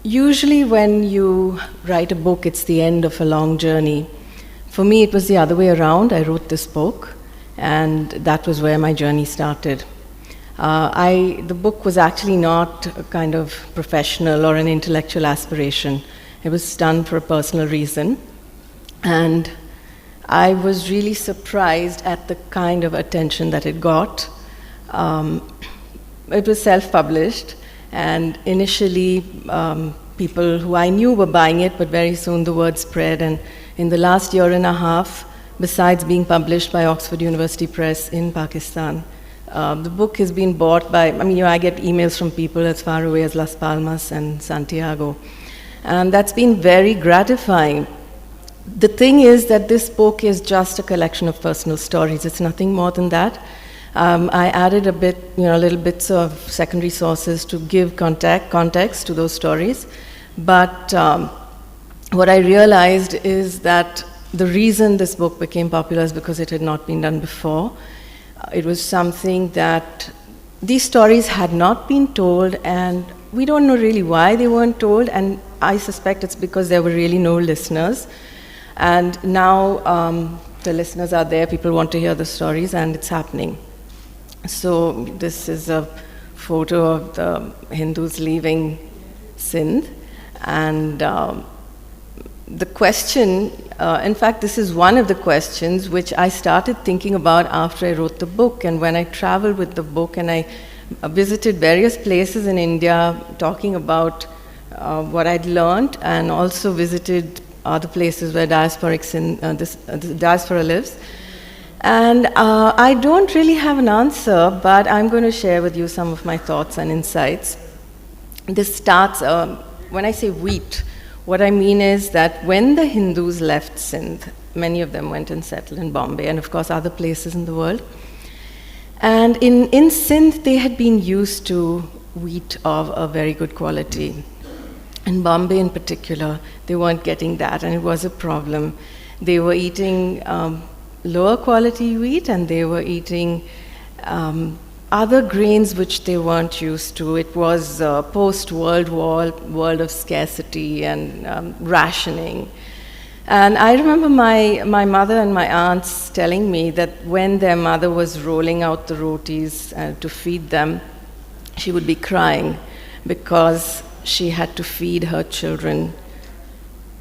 Usually when you write a book, it's the end of a long journey. For me, it was the other way around. I wrote this book, and that was where my journey started. The book was actually not a kind of professional or an intellectual aspiration. It was done for a personal reason. And I was really surprised at the kind of attention that it got. It was self-published, and initially people who I knew were buying it, but very soon the word spread, and in the last year and a half, besides being published by Oxford University Press in Pakistan, the book has been bought by, I get emails from people as far away as Las Palmas and Santiago, and that's been very gratifying. The thing is that this book is just a collection of personal stories. It's nothing more than that. I added little bits of secondary sources to give context to those stories. But what I realized is that the reason this book became popular is because it had not been done before. It was something that these stories had not been told, and we don't know really why they weren't told, and I suspect it's because there were really no listeners. And now the listeners are there, people want to hear the stories, and it's happening. So this is a photo of the Hindus leaving Sindh, and the question, in fact, this is one of the questions which I started thinking about after I wrote the book, and when I traveled with the book and I visited various places in India talking about what I'd learned, and also visited other places where diaspora lives. And I don't really have an answer, but I'm going to share with you some of my thoughts and insights. This starts, when I say wheat, what I mean is that when the Hindus left Sindh, many of them went and settled in Bombay, and of course other places in the world. And in Sindh, they had been used to wheat of a very good quality. In Bombay in particular, they weren't getting that, and it was a problem. They were eating lower quality wheat, and they were eating other grains which they weren't used to. It was post-World War, world of scarcity and rationing. And I remember my mother and my aunts telling me that when their mother was rolling out the rotis to feed them, she would be crying because she had to feed her children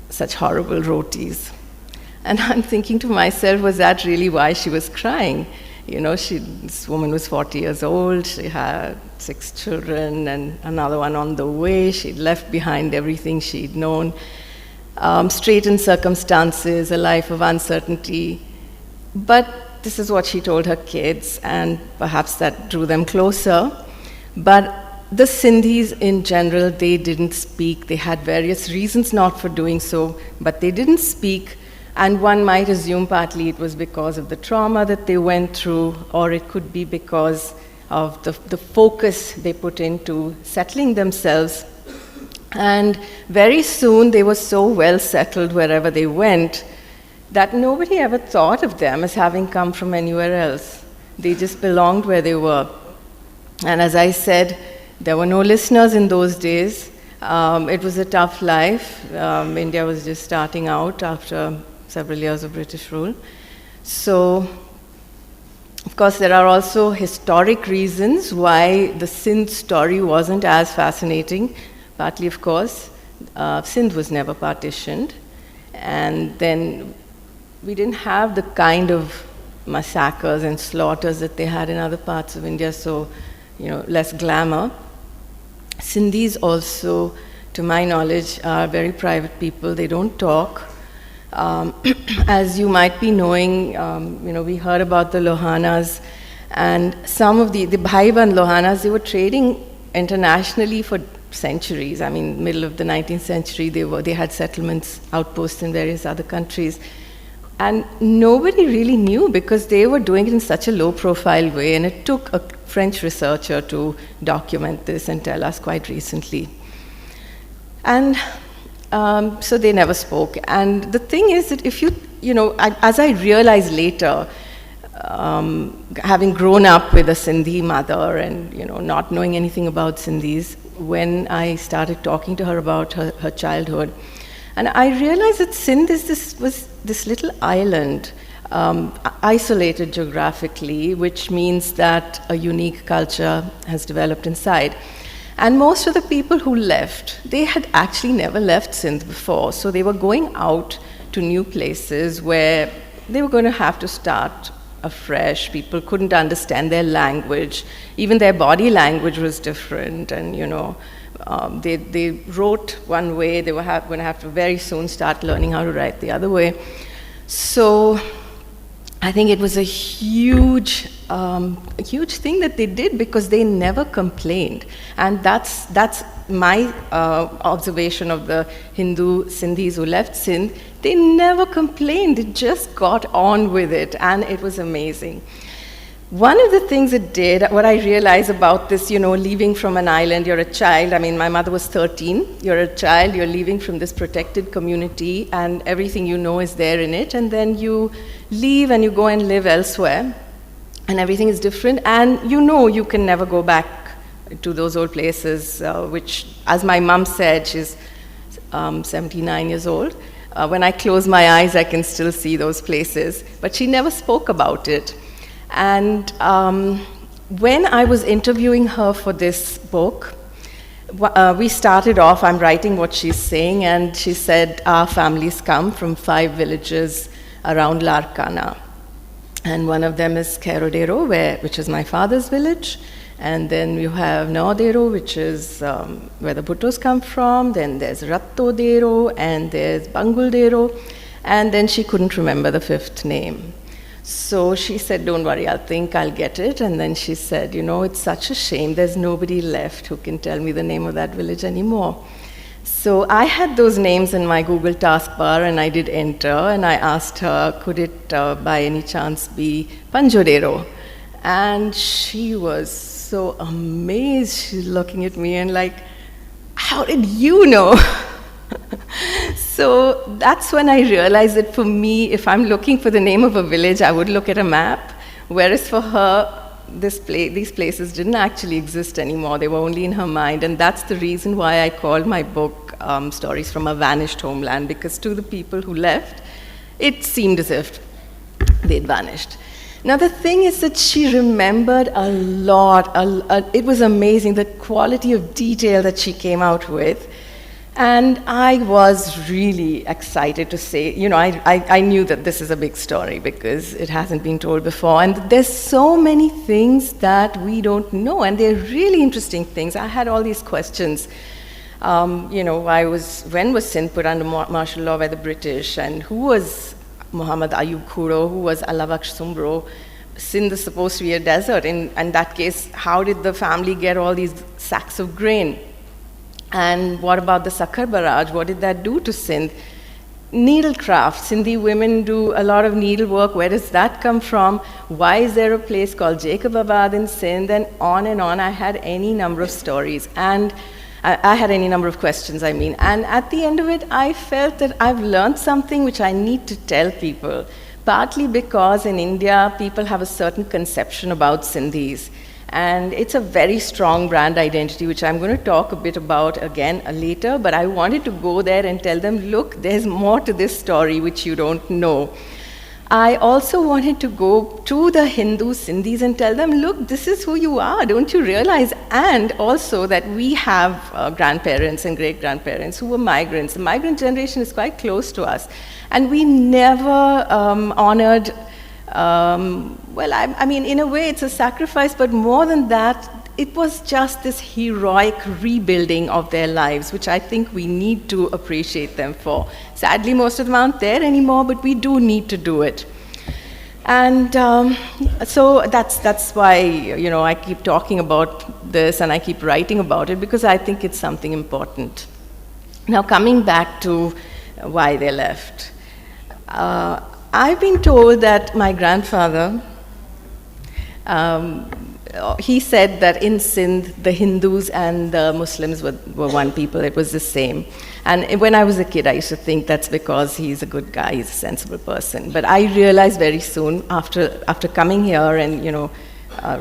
such horrible rotis. And I'm thinking to myself, was that really why she was crying? You know, this woman was 40 years old, she had 6 children and another one on the way. She'd left behind everything she'd known, straitened circumstances, a life of uncertainty. But this is what she told her kids, and perhaps that drew them closer. But the Sindhis in general, they didn't speak. They had various reasons not for doing so, but they didn't speak. And one might assume partly it was because of the trauma that they went through, or it could be because of the focus they put into settling themselves. And very soon they were so well settled wherever they went that nobody ever thought of them as having come from anywhere else. They just belonged where they were. And as I said, there were no listeners in those days. It was a tough life. India was just starting out after several years of British rule. So, of course, there are also historic reasons why the Sindh story wasn't as fascinating. Partly, of course, Sindh was never partitioned. And then we didn't have the kind of massacres and slaughters that they had in other parts of India, so, less glamour. Sindhis also, to my knowledge, are very private people. They don't talk. As you might be knowing, we heard about the Lohanas, and some of the Bhaiban Lohanas, they were trading internationally for centuries. Middle of the 19th century, they had settlements, outposts in various other countries. And nobody really knew because they were doing it in such a low-profile way, and it took a French researcher to document this and tell us quite recently. And so they never spoke. And the thing is that if as I realized later, having grown up with a Sindhi mother and not knowing anything about Sindhis, when I started talking to her about her childhood. And I realized that Sindh was this little island, isolated geographically, which means that a unique culture has developed inside. And most of the people who left, they had actually never left Sindh before, so they were going out to new places where they were going to have to start afresh. People couldn't understand their language. Even their body language was different, and they wrote one way. They were going to have to very soon start learning how to write the other way. So I think it was a huge thing that they did, because they never complained. And that's my observation of the Hindu Sindhis who left Sindh. They never complained. They just got on with it, and it was amazing. One of the things it did, what I realized about this, leaving from an island, you're a child. I mean, my mother was 13. You're a child, you're leaving from this protected community, and everything you know is there in it. And then you leave and you go and live elsewhere, and everything is different. And you can never go back to those old places, which, as my mom said, she's 79 years old. When I close my eyes, I can still see those places. But she never spoke about it. And when I was interviewing her for this book, we started off, I'm writing what she's saying, and she said, our families come from 5 villages around Larkana. And one of them is Kerodero, which is my father's village. And then you have Naodero, which is where the Bhuttos come from. Then there's Rattodero, and there's Banguldero. And then she couldn't remember the 5th name. So she said, don't worry, I'll get it. And then she said, it's such a shame. There's nobody left who can tell me the name of that village anymore. So I had those names in my Google taskbar, and I did enter. And I asked her, could it by any chance be Panjodero? And she was so amazed. She's looking at me and like, how did you know? So that's when I realized that for me, if I'm looking for the name of a village, I would look at a map. Whereas for her, these places didn't actually exist anymore. They were only in her mind. And that's the reason why I called my book Stories from a Vanished Homeland, because to the people who left, it seemed as if they'd vanished. Now, the thing is that she remembered a lot. It was amazing, the quality of detail that she came out with. And I was really excited to say, I knew that this is a big story because it hasn't been told before. And there's so many things that we don't know, and they're really interesting things. I had all these questions. When was Sindh put under martial law by the British, and who was Muhammad Ayub Khuro, who was Allah Baksh Sumbro? Sindh is supposed to be a desert. In that case, how did the family get all these sacks of grain? And what about the Sakhar Barrage? What did that do to Sindh? Needlecraft. Sindhi women do a lot of needlework. Where does that come from? Why is there a place called Jacobabad in Sindh? And on and on. I had any number of stories. And I had any number of questions, I mean. And at the end of it, I felt that I've learned something which I need to tell people. Partly because in India, people have a certain conception about Sindhis. And it's a very strong brand identity, which I'm going to talk a bit about again later. But I wanted to go there and tell them, look, there's more to this story which you don't know. I also wanted to go to the Hindu Sindhis and tell them, look, this is who you are, don't you realize? And also that we have grandparents and great-grandparents who were migrants. The migrant generation is quite close to us. And we never honored, I mean, in a way it's a sacrifice, but more than that, it was just this heroic rebuilding of their lives, which I think we need to appreciate them for. Sadly, most of them aren't there anymore, but we do need to do it. And so that's why, I keep talking about this and I keep writing about it, because I think it's something important. Now, coming back to why they left. I've been told that my grandfather, he said that in Sindh, the Hindus and the Muslims were one people. It was the same. And when I was a kid, I used to think that's because he's a good guy, he's a sensible person. But I realized very soon, after coming here and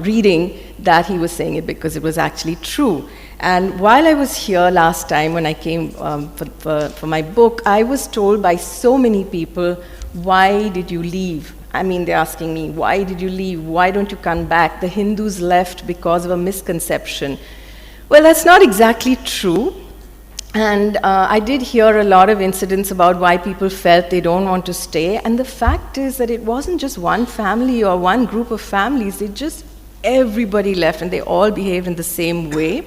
reading, that he was saying it because it was actually true. And while I was here last time when I came for my book, I was told by so many people, why did you leave? I mean, they're asking me, why did you leave? Why don't you come back? The Hindus left because of a misconception. Well, that's not exactly true. And I did hear a lot of incidents about why people felt they don't want to stay. And the fact is that it wasn't just one family or one group of families. It just, everybody left and they all behaved in the same way.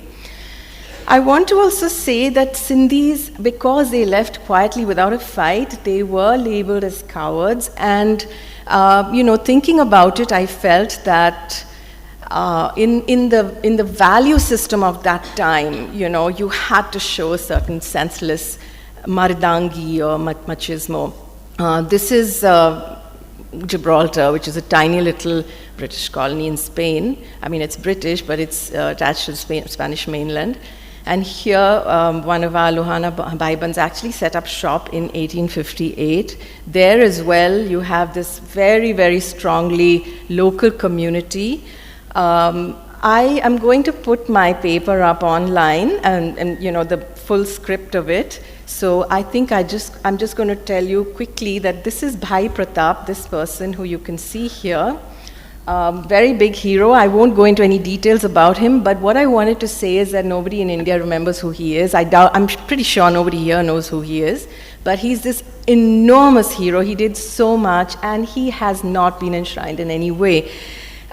I want to also say that Sindhis, because they left quietly without a fight, they were labeled as cowards. And, thinking about it, I felt that in the value system of that time, you had to show a certain senseless mardangi or machismo. This is Gibraltar, which is a tiny little British colony in Spain. I mean, it's British, but it's attached to the Spanish mainland. And here, one of our Lohana Bhaibans actually set up shop in 1858. There as well, you have this very, very strongly local community. I am going to put my paper up online and the full script of it. So I think I'm just going to tell you quickly that this is Bhai Pratap, this person who you can see here. Very big hero. I won't go into any details about him, but what I wanted to say is that nobody in India remembers who he is. I'm pretty sure nobody here knows who he is, but he's this enormous hero. He did so much, and he has not been enshrined in any way.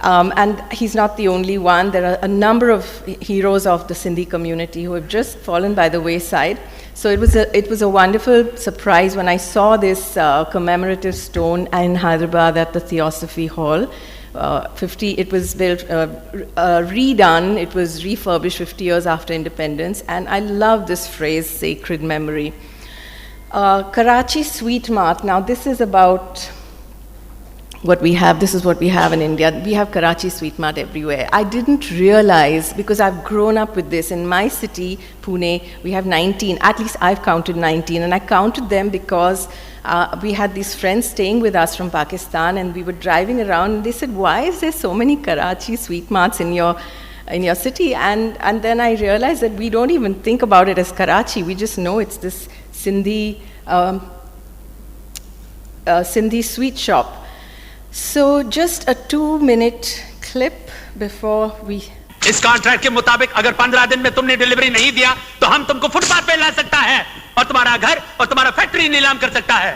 And he's not the only one. There are a number of heroes of the Sindhi community who have just fallen by the wayside. So it was a wonderful surprise when I saw this commemorative stone in Hyderabad at the Theosophy Hall. It was built, redone, it was refurbished 50 years after independence, and I love this phrase, sacred memory. Karachi Sweet Mart, now this is about what we have, this is what we have in India. We have Karachi Sweet Mart everywhere. I didn't realize, because I've grown up with this, in my city, Pune, we have 19, at least I've counted 19, and I counted them because we had these friends staying with us from Pakistan, and we were driving around, and they said, why is there so many Karachi Sweet Marts in your city? And then I realized that we don't even think about it as Karachi, we just know it's this Sindhi sweet shop. So just a 2-minute clip before we... इस contract के मुताबिक अगर 15 दिन में तुमने delivery नहीं दिया तो हम तुमको फुटपाथ पे ला सकता है और तुम्हारा घर और तुम्हारा फैक्ट्री नीलाम कर सकता है।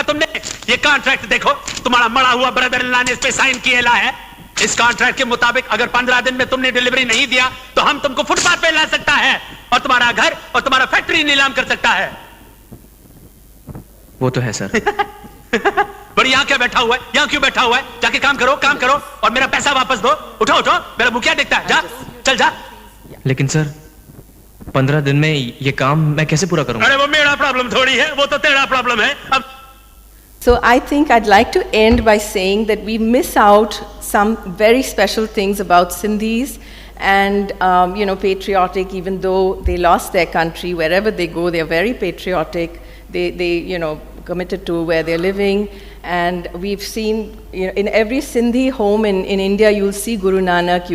तुमने ये कॉन्ट्रैक्ट देखो, तुम्हारा मरा हुआ ब्रदर इन लॉ ने इस पे साइन किया है। इस कॉन्ट्रैक्ट के मुताबिक अगर 15 दिन में तुमने डिलीवरी नहीं दिया तो हम तुमको फुटपाथ पे ला सकता है और तुम्हारा घर और तुम्हारा फैक्ट्री नीलाम कर सकता है। वो तो है सर। बड़ी यहाँ क्या बैठा हुआ है? यहाँ क्यों बैठा हुआ है? जाके काम करो और मेरा पैसा वापस दो। उठो मेरा मुंह क्या देखता है? जा, चल जा। लेकिन सर 15 दिन में ये काम मैं कैसे पूरा करूंगा? अरे वो मेरा प्रॉब्लम थोड़ी है, वो तो तेरा प्रॉब्लम है। अब So I think I'd like to end by saying that we miss out some very special things about Sindhis and patriotic, even though they lost their country, wherever they go, they're very patriotic. They committed to where they're living. And we've seen, in every Sindhi home in India, you'll see Guru Nanak,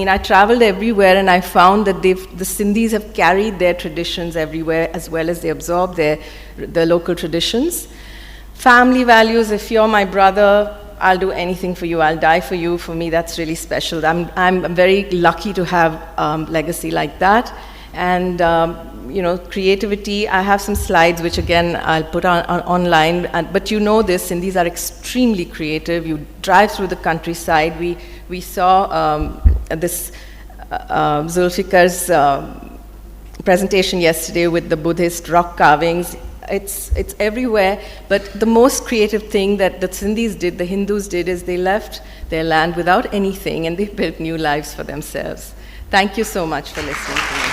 I traveled everywhere and I found that the Sindhis have carried their traditions everywhere as well as they absorb the local traditions. Family values, if you're my brother, I'll do anything for you, I'll die for you. For me, that's really special. I'm very lucky to have legacy like that. And creativity, I have some slides which again I'll put online, but this, Sindhis are extremely creative. You drive through the countryside. We saw this Zulfiqar's presentation yesterday with the Buddhist rock carvings. It's everywhere, but the most creative thing that the Sindhis did, the Hindus did, is they left their land without anything and they built new lives for themselves. Thank you so much for listening to me.